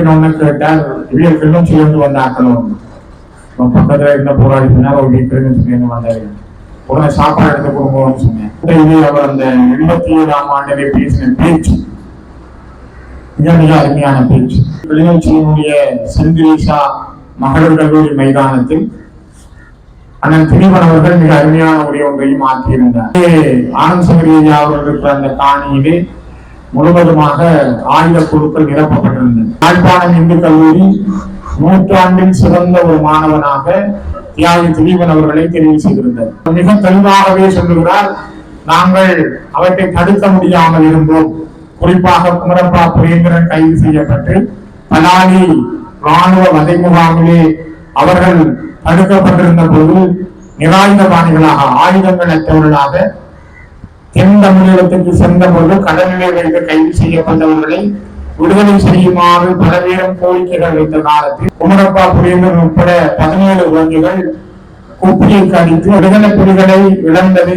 இறங்கினோன்னு கேட்டால் இவர்களும் சேர்ந்து வந்த ஆக்கணும். பக்கத்துல இருந்த போராடி பின்னால் ஒரு சேர்ந்து வந்தாரு. உடனே சாப்பாடு எடுத்து கொடுங்கன்னு சொன்னேன். இது அவர் அந்த 87ஆம் ஆண்டிலே பேசின பேச்சு மிக மிக அருமையான பேச்சு. கிளிநொச்சியினுடைய செந்திரீசா மகளிர் கல்லூரி மைதானத்தில் அண்ணன் திரிவன் அவர்கள் மிக அருமையான உரை ஒன்றையும் ஆக்கியிருந்தார். ஆனந்த் சங்கரி அவர்கள் இருக்கிற அந்த காணியிலே முழுவதுமாக ஆயுத பொருட்கள் நிரப்பப்பட்டிருந்தது. யாழ்ப்பாணம் இந்து கல்லூரி நூற்றாண்டின் சிறந்த ஒரு மாணவனாக தியாகி திலீபன் அவர்களை தெரிவு செய்திருந்தார். மிக தெளிவாகவே சொல்லுகிறார், நாங்கள் அவற்றை தடுக்க முடியாமல் இருந்தோம். குறிப்பாக குமரப்பா புரேந்திரன் கைது செய்யப்பட்டு பலாலி ராணுவ வதை முகாமிலே அவர்கள் தடுக்கப்பட்டிருந்த போது நிராயுதபாணிகளாக ஆயுதங்கள் அற்றவர்களாக தென் தமிழகத்துக்கு சென்ற போது கடலிலே வைத்து கைது செய்யப்பட்டவர்களை விடுதலை செய்யுமாறு பலவேறும் கோரிக்கைகள் வைத்த காலத்தில் குமரப்பா புரேந்திரன் உட்பட 17 குழந்தைகள் குப்பியை கடித்து விடுதலை புலிகளை இழந்தது,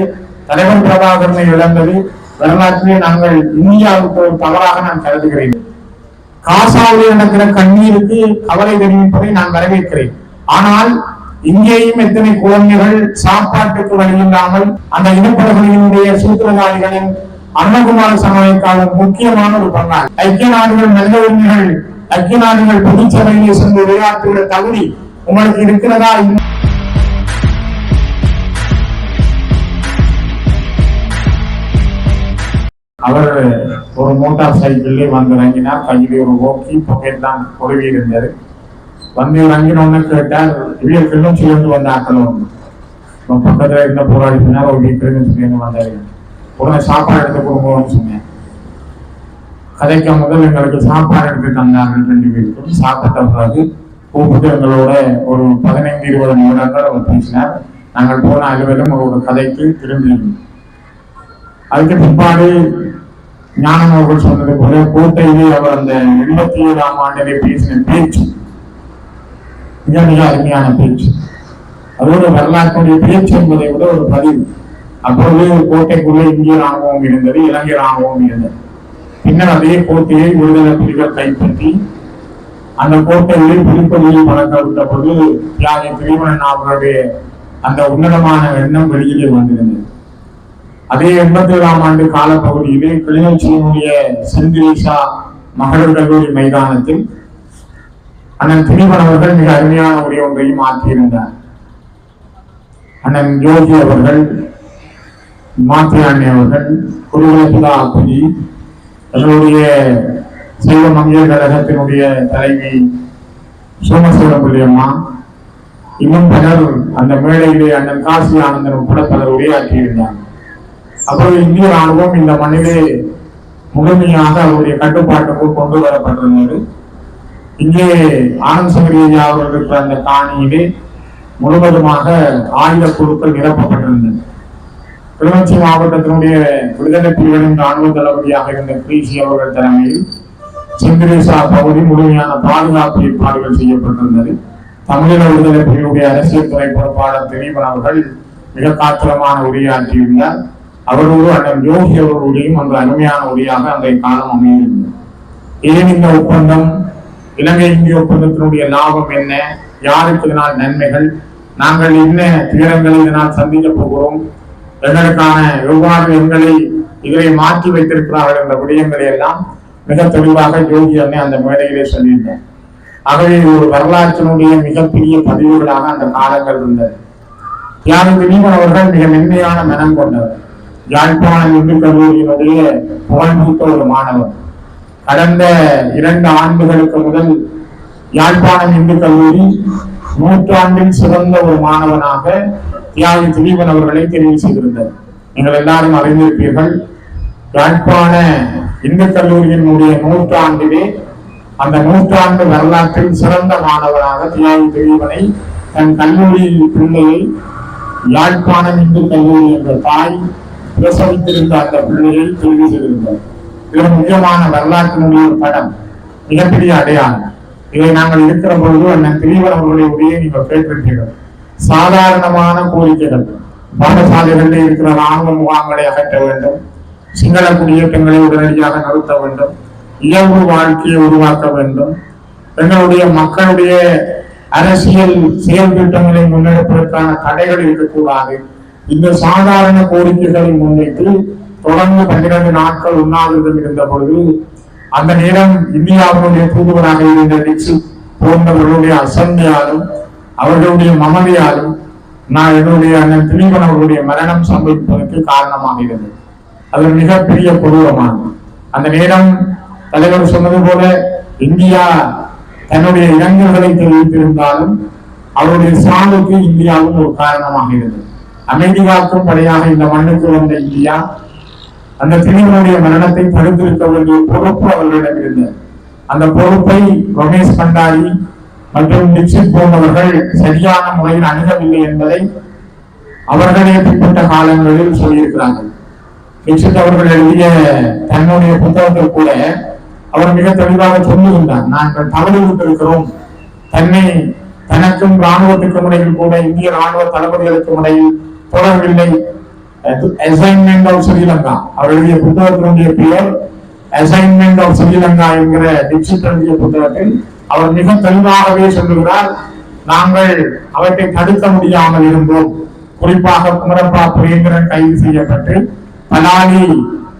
தலைவர் பிரபாகரனை இழந்தது வரலாற்றிலே நாங்கள் இந்தியாவுக்கு ஒரு தவறாக நான் கருதுகிறேன். காசாவில் நடக்கிற கண்ணீருக்கு கவலை தெரிவிப்பதை நான் வரவேற்கிறேன். ஆனால் இங்கேயும் எத்தனை குழந்தைகள் சாப்பாட்டுக்கு வழியில்லாமல் அந்த இனப்படுகொலையினுடைய சூத்திரதாரிகளின் அன்னகுமார சமயக்காலம் முக்கியமான ஒரு பங்காளி. ஐக்கிய நாடுகள் மனித உரிமைகள், ஐக்கிய நாடுகள் பொதுச்சபையிலே சென்று விளையாட்டுகிற தகுதி உங்களுக்கு இருக்கிறதா? அவர் ஒரு மோட்டார் சைக்கிள்ல வந்து இறங்கினார். கையிலே ஒரு ஓக்கி பாக்கெட் தான் பொருவி இருந்தது. வந்து இறங்கினோன்னு கேட்டால் இவர்களும் சேர்ந்து வந்த ஆக்கணும். பக்கத்துல இருந்த போராடி பின்னால் ஒரு சேர்ந்து வந்தாரு. உடனே சாப்பாடு எடுத்து கொடுங்கன்னு சொன்னேன். கதைக்க முதல் எங்களுக்கு சாப்பாடு எடுத்து தந்தார்கள் 2 பேருக்கும். சாப்பிட்ட பிறகு கூப்பிட்டு எங்களோட ஒரு 15-20 நிமிடங்கள் அவர் பேசினார். நாங்கள் போன அலுவலும் ஒரு கதைக்கு திரும்பினோம். அதுக்கு பிற்பாடு ஞானம் அவர்கள் சொன்னது போல கோட்டையிலே அவர் அந்த 87ஆம் ஆண்டிலே பேசின பேச்சு மிக மிக அருமையான பேச்சு. அதோட வரலாற்றுடைய பேச்சு என்பதை விட ஒரு பதிவு. அப்பொழுது கோட்டைக்குள்ளே இந்திய ராணுவம் இருந்தது, இலங்கை ராணுவம் இருந்தது. பின்னர் அதே கோட்டையை விடுதலை புலிகள் கைப்பற்றி அந்த கோட்டையிலே புலிப்பொலியை வளர்க்க விட்ட பொழுது தியாகி திரிவன் அவர்களுடைய அந்த உன்னதமான எண்ணம் வெளியிலே வந்திருந்தது. அதே 87ஆம் ஆண்டு காலப்பகுதியிலே கிளிநொச்சியினுடைய செந்திரீசா மகளிர் கல்லூரி மைதானத்தில் அண்ணன் திரிவன் அவர்கள் மிக அருமையான உரை ஒன்றையும் ஆக்கியிருந்தார். அண்ணன் யோகி அவர்கள், மாத்தியாண்டி அவர்கள், குருகுலசுதா அப்புஜி, எங்களுடைய சைவ மங்கையர் கழகத்தினுடைய தலைவி சோமசுவரம்புலி அம்மா, இன்னும் பலர் அந்த மேடையிலே அண்ணன் காசி ஆனந்தன் உட்பட பலர் உரையாற்றியிருந்தார். அப்பொழுது இந்திய ராணுவம் இந்த மண்ணிலே முழுமையாக அவருடைய கட்டுப்பாட்டுக்குள் கொண்டு வரப்பட்டிருந்தது. இங்கே ஆனந்த் சங்கரி அவர்கள் இருக்கிற அந்த காணியிலே முழுவதுமாக ஆயுத குழுக்கள் நிரப்பப்பட்டிருந்தது. கிளிநொச்சி மாவட்டத்தினுடைய விடுதலை புலிகளின் ராணுவ தளபதியாக இருந்த பிசி அவர்கள் தலைமையில் செந்திரீசா பகுதி முழுமையான பாதுகாப்பு ஏற்பாடுகள் செய்யப்பட்டிருந்தது. தமிழக விடுதலை புலிகளுடைய அரசியல் துறை பொறுப்பாளர் திலீபன் அவர்கள் மிக காத்திரமான உரையாற்றியிருந்தார். அவரோடு அண்ணன் யோகி அவர்களுடையும் அந்த அருமையான உரையாக அன்றைய காலம் அமைந்திருந்தது. ஏன் இந்த ஒப்பந்தம், இலங்கை இந்திய ஒப்பந்தத்தினுடைய லாபம் என்ன, யாருக்கு இதனால் நன்மைகள், நாங்கள் என்ன துயரங்களை இதனால் சந்திக்க போகிறோம், எங்களுக்கான எவ்வாறு எங்களை இதை மாற்றி வைத்திருக்கிறார்கள் என்ற விடயங்களை எல்லாம் மிக தெளிவாக யோகி அன்னை அந்த மேடையிலே சொல்லியிருந்தார். ஆகவே ஒரு வரலாற்றினுடைய மிகப்பெரிய பதிவுகளாக அந்த காலங்கள் இருந்தது. தியாகி திலீபன் அவர்கள் மிக மென்மையான மனம் கொண்டவர். யாழ்ப்பாணம் இந்து கல்லூரியினுடைய புகழ்மிக்க ஒரு மாணவர். கடந்த 2 ஆண்டுகளுக்கு முதல் யாழ்ப்பாணம் இந்து கல்லூரி நூற்றாண்டின் சிறந்த ஒரு மாணவனாக தியாகி திலீபன் அவர்களை தெரிவு செய்திருந்தார். நீங்கள் எல்லாரும் அறிந்திருப்பீர்கள். யாழ்ப்பாண இந்து கல்லூரியினுடைய 100ஆண்டிலே அந்த 100ஆண்டு வரலாற்றில் சிறந்த மாணவனாக தியாகி திலீபனை தன் கல்லூரி பிள்ளையை யாழ்ப்பாணம் இந்து கல்லூரி என்ற தாய் பிரசவித்திருந்த அந்த பிள்ளையை தெரிவு செய்திருந்தார். இது முக்கியமான வரலாற்றினுடைய ஒரு படம், மிகப்பெரிய அடையாளம். இதை நாங்கள் இருக்கிற பொழுது அண்ணன் திலீபன் அவர்களுடைய உரையை நீங்கள் கேட்டிருப்பீர்கள். சாதாரணமான கோரிக்கைகள், பாடசாலைகளில் இருக்கிற ராணுவ முகாம்களை அகற்ற வேண்டும், சிங்கள குடியேற்றங்களை உடனடியாக நிறுத்த வேண்டும், இயல்பு வாழ்க்கையை உருவாக்க வேண்டும், எங்களுடைய மக்களுடைய அரசியல் செயல் திட்டங்களை முன்னெடுப்பதற்கான தடைகள் இருக்கக்கூடாது. இந்த சாதாரண கோரிக்கைகளை முன்வைத்து தொடர்ந்து 12 நாட்கள் உண்ணாவிரதம் இருந்த பொழுது அந்த நேரம் இந்தியாவுடைய தூதுவராக இருந்த டிக்சித் போன்றவர்களுடைய அசண்டையாலும் அவர்களுடைய மமதையாலும் நான் என்னுடைய அண்ணன் திலீபன் அவர்களுடைய மரணம் சம்பவிப்பதற்கு காரணமாக இருந்தது. அது மிகப்பெரிய கொடூரமானது. அந்த நேரம் தலைவர் சொன்னது போல இந்தியா தன்னுடைய இரங்கல்களை தெரிவித்திருந்தாலும் அவருடைய சாவுக்கு இந்தியாவும் ஒரு காரணமாக இருந்தது. அமைதி காக்கும் படையாக இந்த மண்ணுக்கு வந்த இந்தியா அந்த திலீபனுடைய மரணத்தை தடுத்திருக்க வேண்டிய பொறுப்பு அவர்களிடம் இருந்தது. அந்த பொறுப்பை ரமேஷ் பண்டாரி மற்றும் டிக்சித் போன்றவர்கள் சரியான முறையில் அணுகவில்லை என்பதை அவர்களே பிற்பட்ட காலங்களில் சொல்லியிருக்கிறார்கள். டிக்சித் அவர்கள் எழுதிய தன்னுடைய புத்தகத்தில் கூட அவர் மிக தெளிவாக சொல்லுகின்றார், நாங்கள் தவறு விட்டிருக்கிறோம். தனக்கும் இராணுவத்துக்கும் இடையில் கூட இந்திய இராணுவ தளபதிகளுக்கும் இடையில் தொடரவில்லை. அசைன்மெண்ட் ஆஃப் ஸ்ரீலங்கா அவர் எழுதிய புத்தகத்தினுடைய பெயர் அசைன்மெண்ட் ஆஃப் ஸ்ரீலங்கா என்கிற டிக்சித் எழுதிய புத்தகத்தில் அவர் மிக தெளிவாகவே சொல்லுகிறார், நாங்கள் அவற்றை தடுக்க முடியாமல் இருந்தோம். குறிப்பாக குமரப்பா புரேந்திரன் கைது செய்யப்பட்டு பலாலி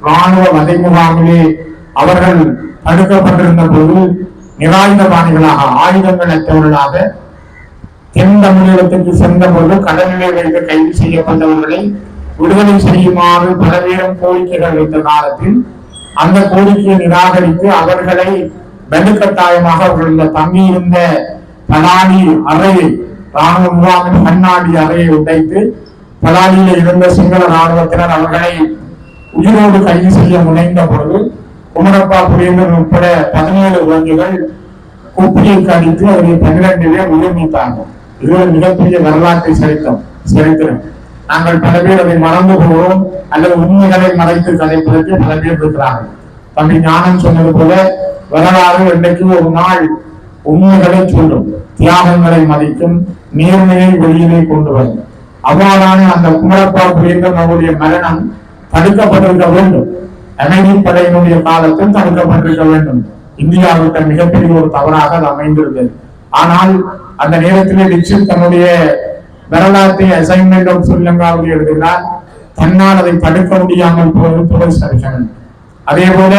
இராணுவ வதை முகாமிலே அவர்கள் தடுக்கப்பட்டிருந்த போது நிராயுதபாணிகளாக ஆயுதங்கள் அற்றவர்களாக தென் தமிழகத்துக்கு சென்ற போது கடலிலே வைத்து கைது செய்யப்பட்டவர்களை விடுதலை செய்யுமாறு பலவேறும் கோரிக்கைகள் வைத்த காலத்தில் அந்த கோரிக்கையை நிராகரித்து அவர்களை வலுக்கட்டாயமாக அவர்கள் தங்கியிருந்த பலாலி அறையை ராணுவ முகாமின் கண்ணாடி அறையை உடைத்து பலாலியில் இருந்த சிங்கள ராணுவத்தினர் அவர்களை உயிரோடு கைது செய்ய முனைந்த பொழுது குமரப்பா புரியந்தர் உட்பட 17 குழந்தைகள் குப்பியை கடித்து அவரை 12 பேர் உயிர் நீத்தார்கள். இது ஒரு மிகப்பெரிய வரலாற்றை சரித்திரம். நாங்கள் பல பேர் அதை மறந்து போகிறோம் அல்லது உண்மைகளை மறைத்து கதைப்பதற்கு பல பேர் இருக்கிறார்கள். தம்பி ஞானம் சொன்னது போல வரலாறு என்றைக்கு ஒரு நாள் உண்மைகளை சொல்லும், தியாகங்களை மதிக்கும், நேர்மையை வெளியிலே கொண்டு வரும். அவ்வாறான அந்த குமரப்பா புரியந்தர் அவருடைய மரணம் தடுக்கப்பட்டிருக்க வேண்டும். அமைதி படையினுடைய காலத்தில் தடுக்கப்பட்டிருக்க வேண்டும். இந்தியாவிட்ட மிகப்பெரிய ஒரு தவறாக அது அமைந்திருந்தது. ஆனால் அந்த நேரத்திலே டிக்சித் தன்னுடைய வரலாற்றை அசைன்மெண்ட் ஆஃப் ஸ்ரீலங்காவில் எழுதினார். தன்னால் அதை தடுக்க முடியாமல் போவது. அதே போல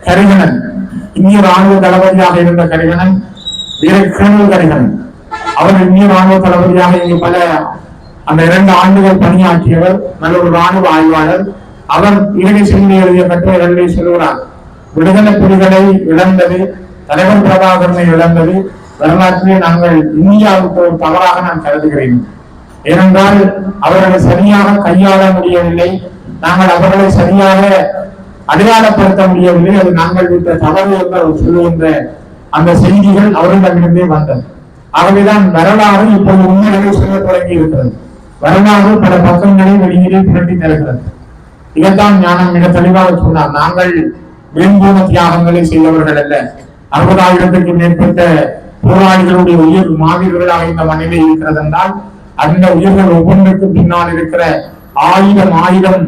கரிகணன், இந்திய ராணுவ தளபதியாக இருந்த கரிகணன், வீரக்கேணல் கரிகணன், அவர் இந்திய ராணுவ தளபதியாக இங்கு பல அந்த 2 ஆண்டுகள் பணியாற்றியவர், நல்ல ஒரு ராணுவ ஆய்வாளர். அவர் இலங்கை செய்தி எழுதிய கட்டுரைகளை சொல்கிறார், விடுதலை புலிகளை இழந்தது, தலைவர் பிரபாகரனை இழந்தது வரலாற்றிலே நாங்கள் இந்தியாவுக்கு ஒரு தவறாக நான் கருதுகிறேன். ஏனென்றால் அவர்களை சரியாக கையாள முடியவில்லை, நாங்கள் அவர்களை சரியாக அடையாளப்படுத்த முடியவில்லை. அது நாங்கள் விட்ட தவறு என்று அவர் சொல்லுகின்ற அந்த செய்திகள் அவர்களிடமிருந்தே வந்தது. ஆகவேதான் வரலாறு இப்போது உண்மைகளை சொல்ல தொடங்கி இருக்கிறது. வரலாறு பல பக்கங்களை வெளியிலே புரட்டி தருகிறது. இதைத்தான் ஞானம் மிக தெளிவாக சொன்னார், நாங்கள் வேண்போன தியாகங்களை செய்தவர்கள் அல்ல. 60,000க்கும் மேற்பட்ட போராளிகளுடைய உயிர் மாவீரர்களாக இந்த மண்ணிலே இருக்கிறது என்றால் அந்த உயிர்கள் ஒவ்வொன்றுக்கும் பின்னால் இருக்கிற ஆயிரம்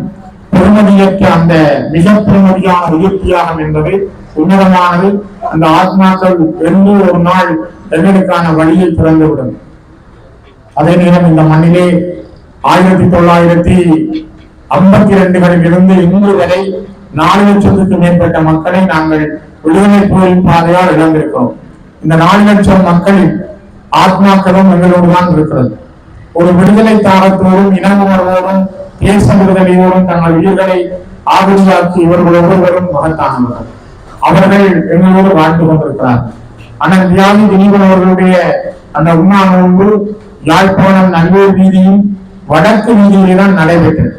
பெருமதியற்ற அந்த மிக பெருமதியான உயிர் தியாகம் என்பது உன்னதமானது. அந்த ஆத்மாக்கள் என்று ஒரு நாள் எங்களுக்கான வழியை திறந்துவிடும். அதே நேரம் இந்த மண்ணிலே 1952களில் இருந்து இன்று வரை 4 லட்சத்துக்கும் மேற்பட்ட மக்களை நாங்கள் விடுதலை போரின் பாதையால் இழந்திருக்கிறோம். இந்த 4 லட்சம் மக்களின் ஆத்மாக்களும் எங்களோடு தான் இருக்கிறது. ஒரு விடுதலை தாகத்தோடும் இன உணர்வோடும் தேச விடுதலையோடும் தங்கள் உயிர்களை ஆகுதியாக்கி இவர்கள் ஒவ்வொருவரும் மகத்தானவர்கள். அவர்கள் எங்களோடு வாழ்ந்து கொண்டிருக்கிறார்கள். ஆனால் தியாகி திலீபன் அவர்களுடைய அந்த உண்ணா நோன்பு யாழ்ப்பாணம் நல்லூர் வீதியும் வடக்கு வீதியிலே தான் நடைபெற்றது.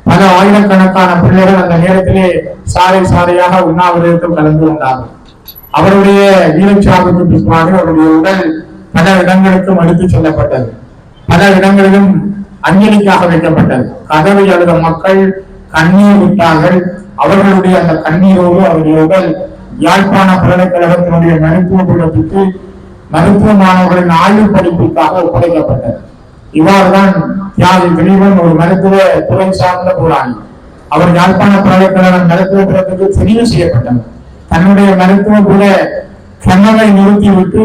பல ஆயிரக்கணக்கான பிள்ளைகள் அந்த நேரத்திலே சாலை சாலையாக உண்ணாவிரதத்தில் கலந்து கொண்டார்கள். அவருடைய வீரச்சாவுக்கு பின்பாக அவருடைய உடல் பல இடங்களுக்கும் எடுத்துச் செல்லப்பட்டது. பல இடங்களிலும் அஞ்சலிக்காக வைக்கப்பட்டது. கதவை அழுத மக்கள் கண்ணீர் விட்டார்கள். அவர்களுடைய அந்த கண்ணீரோடு அவருடைய உடல் யாழ்ப்பாண பல்கலைக்கழகத்தினுடைய மருத்துவ பீடத்துக்கு மருத்துவ மாணவர்களின் ஆய்வு படிப்புக்காக ஒப்படைக்கப்பட்டது. இவ்வாறுதான் தியாகி திலீபன் ஒரு மருத்துவ துறை சார்ந்த போராளி. அவர் யாழ்ப்பாண பல்கலைக்கழக மருத்துவ பீடத்துக்கு தெரிவு செய்யப்பட்டவர். தன்னுடைய மருத்துவ கூட கனவை நிறுத்திவிட்டு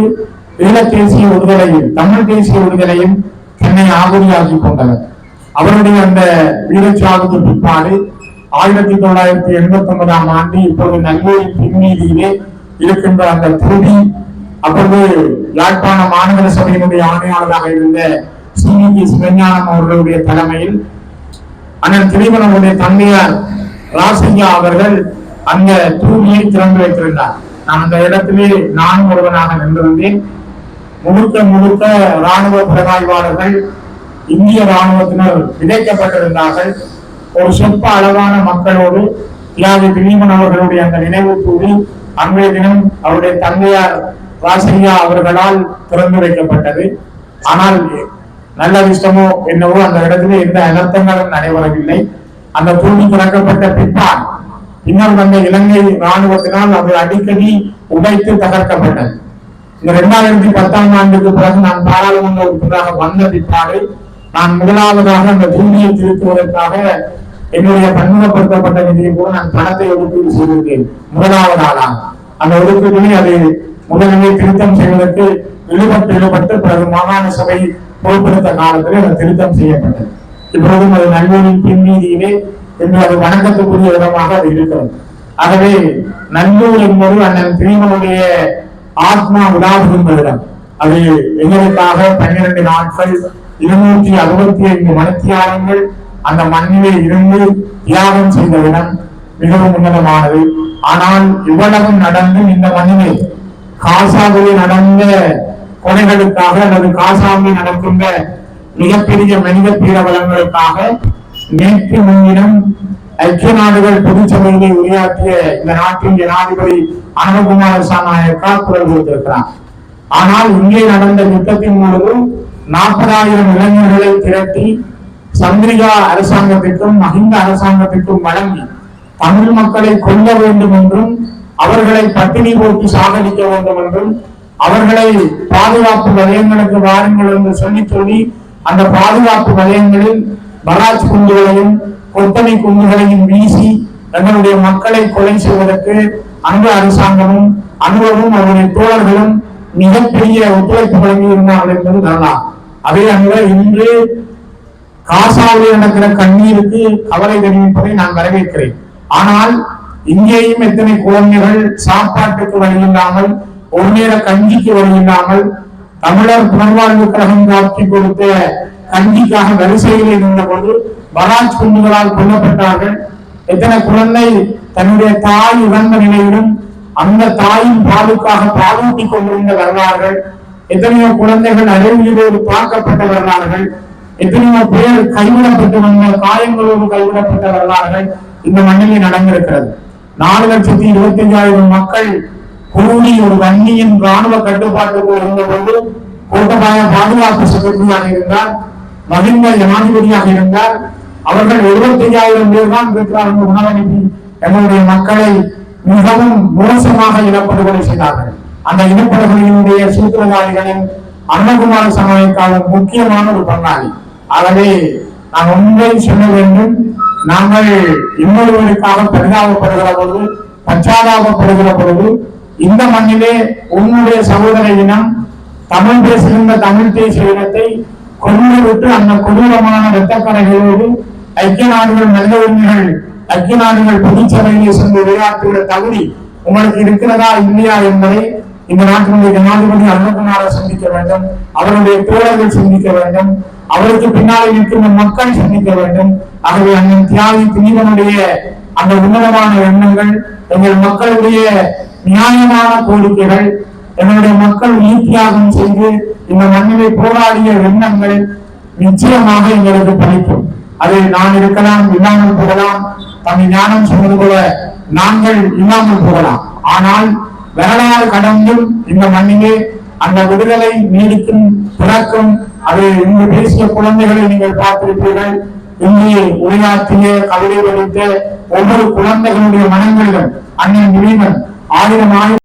ஈழ தேசிய விடுதலையும் தமிழ் தேசிய விடுதலையும் தன்னை ஆகுதியாக்கி கொண்டவர். அவருடைய அந்த வீரச்சாவுக்கு பிற்பாடு 1989ஆம் ஆண்டு இப்போது நல்லூரின் பின்னீதியிலே இருக்கின்ற அந்த துருவி, அப்போது யாழ்ப்பாண மாநகர சபையினுடைய ஆணையாளராக இருந்த சி.வி.கே. சிவஞானம் அவர்களுடைய தலைமையில் அண்ணன் திலீபனுடைய தந்தையார் ராசையா அவர்கள் அந்த தூணியை திறந்து வைத்திருந்தார். நான் அந்த இடத்திலே நானும் ஒருவனாக நின்றிருந்தேன். முழுக்க முழுக்க இராணுவ புலனாய்வாளர்கள், இந்திய இராணுவத்தினர் விதைக்கப்பட்டிருந்தார்கள். ஒரு சொற்ப அளவான மக்களோடு தியாகி திலீபன் அவர்களுடைய அந்த நினைவு கூறி அன்றைய தினம் அவருடைய தந்தையார் ராசையா அவர்களால் திறந்து வைக்கப்பட்டது. ஆனால் நல்ல விஷயமோ என்னவோ அந்த இடத்திலே எந்த அனர்த்தங்களும் நடைபெறவில்லை. அந்த தூணி திறக்கப்பட்ட பின்னர் வந்த இலங்கை இராணுவத்தினால் அது அடிக்கடி உடைத்து தகர்க்கப்பட்டது. இந்த 2010ஆம் ஆண்டுக்கு பிறகு நான் பாராளுமன்ற உறுப்பினராக வந்த பிற்பாடு நான் முதலாவதாக அந்த தூணியை திருத்துவதற்காக என்னுடைய பன்முகப்படுத்தப்பட்ட நிதியை கூட நான் பணத்தை ஒதுக்கீடு செய்திருக்கேன். முதலாவது ஆளாக அந்த ஒதுக்கீட்டினை அது முதலிலே திருத்தம் செய்வதற்கு இழுபட்டு பிறகு மாகாண சபை பொறுப்பெடுத்த காலத்திலே அது திருத்தம் செய்யப்பட்டது. இப்பொழுதும் அது நல்லூரின் பின்னீதியிலே என்று அது வணக்கத்துக்குரிய விதமாக அது இருக்கிறது. ஆகவே நல்லூர் என்பது அண்ணன் திலீபனுடைய ஆத்மா விழாவுகின்ற இடம். அது எங்களுக்காக 12 நாட்கள் 265 மணித்தியாலங்கள் அந்த மண்ணிலே இருந்து தியாகம் செய்த இடம் மிகவும் உன்னதமானது. ஆனால் இவ்வளவும் நடந்தும் இந்த மண்ணிலே காசாவில் நடந்த கொலைகளுக்காக அல்லது காசாவில் நடக்கின்ற மிகப்பெரிய மனித பீரவலங்களுக்காக நேற்று முன்தினம் ஐக்கிய நாடுகள் பொதுச்சபையிலே உரையாற்றிய இந்த நாட்டின் ஜனாதிபதி அனுரகுமார திசாநாயக்கா குரல் கொடுத்திருக்கிறார். ஆனால் இங்கே நடந்த யுத்தத்தின் பொழுது 40,000 இளைஞர்களை திரட்டி சந்திரிகா அரசாங்கத்திற்கும் மஹிந்த அரசாங்கத்திற்கும் வழங்கி தமிழ் மக்களை கொல்ல வேண்டும் என்றும் அவர்களை பட்டினி போட்டு சாகடிக்க வேண்டும் என்றும் அவர்களை பாதுகாப்பு வலயங்களுக்கு வாருங்கள் என்று சொல்லி அந்த பாதுகாப்பு வலயங்களில் பராஜ் குண்டுகளையும் கொத்தனை குண்டுகளையும் வீசி தங்களுடைய மக்களை கொலை செய்வதற்கு அந்த அரசாங்கமும் அனுபவமும் அவருடைய தோழர்களும் மிகப்பெரிய ஒத்துழைப்பு வழங்கியிருந்தார்கள் என்பது வரலாம். அதே அங்க இன்று காசாவில் நடக்கிற கண்ணீருக்கு கவலை தெரிவிப்பதை நான் வரவேற்கிறேன். ஆனால் இங்கேயும் எத்தனை குழந்தைகள் சாப்பாட்டுக்கு வழியில்லாமல், ஒரு நேர கஞ்சிக்கு வழியில்லாமல், தமிழர் புனர்வாழ்வு கழகம் காட்சி கொடுத்த கஞ்சிக்காக வரிசையில் இருந்தபோது பராஜ் குண்டுகளால் கொல்லப்பட்டார்கள். எத்தனை குழந்தை தன்னுடைய தாய் இழந்த நிலையிலும் அந்த தாயின் பாலுக்காக பாலூட்டி கொண்டிருந்த வரலாறுகள், எத்தனையோ குழந்தைகள் அறிவியலோடு பார்க்கப்பட்ட வரலாறுகள், எத்தனையோ பேர் கைவிடப்பட்டு வந்த காயங்களோடு கைவிடப்பட்ட வரலாறுகள் இந்த மண்ணிலே நடந்திருக்கிறது. 4,25,000 மக்கள் கூடி ஒரு வன்னியின் இராணுவ கட்டுப்பாட்டுக்கு இருந்தபோது கோட்டபாய பாதுகாப்பு செக்ரட்டரியாக இருந்தார், மகிந்த ஜனாதிபதியாக இருந்தார். அவர்கள் 75,000 பேர் தான் இருக்கிறார்கள். உணவளிப்பு எங்களுடைய மக்களை மிகவும் மோசமாக இனப்படுகொலை செய்தார்கள். அந்த இனப்படுகொலையினுடைய சூத்திரதாரிகளின் அருணகுமார சமயக்காலம் முக்கியமான ஒரு பங்காளி. ஆகவே நாம் ஒன்றை சொல்ல வேண்டும், நாங்கள் இன்னொருவருக்காக பரிதாபப்படுகிற பொழுது, பச்சாதாபப்படுகிற பொழுது, இந்த மண்ணிலே உன்னுடைய சகோதர இனம் தமிழ் பேசுகின்ற தமிழ் தேசிய இனத்தை கொண்டு விட்டு அந்த கொடூரமான இரத்தக்கரைகளோடு ஐக்கிய நாடுகள் நல்ல உரிமைகள் ஐக்கிய நாடுகள் பொதுச்சபையிலே சென்று விளையாட்டுகிற தகுதி உங்களுக்கு இருக்கிறதா இல்லையா என்பதை இந்த நாட்டினுடைய ஜனாதிபதி அருணகுமார சிந்திக்க வேண்டும், அவருடைய தோழர்கள் சிந்திக்க வேண்டும், அவருக்கு பின்னாலே நிற்கின்ற மக்கள் சிந்திக்க வேண்டும். ஆகவே அண்ணன் தியாகி திலீபனுடைய அந்த உன்னதமான எண்ணங்கள், எங்கள் மக்களுடைய நியாயமான கோரிக்கைகள், எங்களுடைய மக்கள் உயிர்த்தியாகம் செய்து இந்த மண்ணிலே போராடிய எண்ணங்கள் நிச்சயமாக எங்களுக்கு பலிக்கும். அதை நான் இருக்கலாம், இல்லாமல் போகலாம், தன்னை ஞானம் சொன்னது போல நாங்கள் இல்லாமல் போகலாம். ஆனால் வரலாறு கடந்தும் இந்த மண்ணிலே அந்த விடுதலை நீடிக்கும் பிறக்கும். அது இங்கு பேசிய குழந்தைகளை நீங்கள் பார்த்திருப்பீர்கள். இங்கே உரையாற்றிய கவிதை படித்த ஒவ்வொரு குழந்தைகளுடைய மனங்களிலும் அண்ணன் திலீபன் 1000